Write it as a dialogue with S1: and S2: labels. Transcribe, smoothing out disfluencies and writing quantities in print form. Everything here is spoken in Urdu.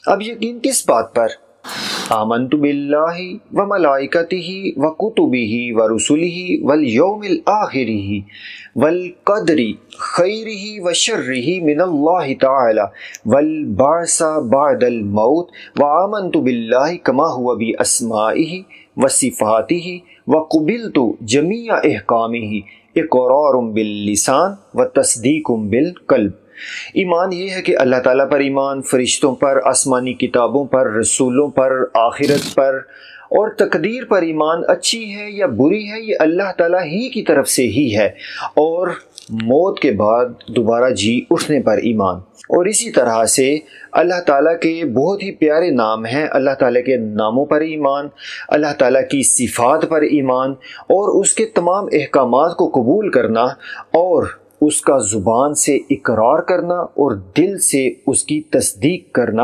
S1: اب یقین کس بات پر؟ آمنت باللہ و ملائکتہ و کتبہ و رسلہ والیوم الآخر والقدر خیرہ و شرہ من اللہ تعالی والبعث بعد الموت وآمنت باللہ کما ہوا باسمائہ و صفاتہ وقبلت جمیع احکامہ اقرار باللسان و تصدیق بالقلب۔ ایمان یہ ہے کہ اللہ تعالیٰ پر ایمان، فرشتوں پر، آسمانی کتابوں پر، رسولوں پر، آخرت پر اور تقدیر پر ایمان، اچھی ہے یا بری ہے یہ اللہ تعالیٰ ہی کی طرف سے ہی ہے، اور موت کے بعد دوبارہ جی اٹھنے پر ایمان۔ اور اسی طرح سے اللہ تعالیٰ کے بہت ہی پیارے نام ہیں، اللہ تعالیٰ کے ناموں پر ایمان، اللہ تعالیٰ کی صفات پر ایمان، اور اس کے تمام احکامات کو قبول کرنا اور اس کا زبان سے اقرار کرنا اور دل سے اس کی تصدیق کرنا۔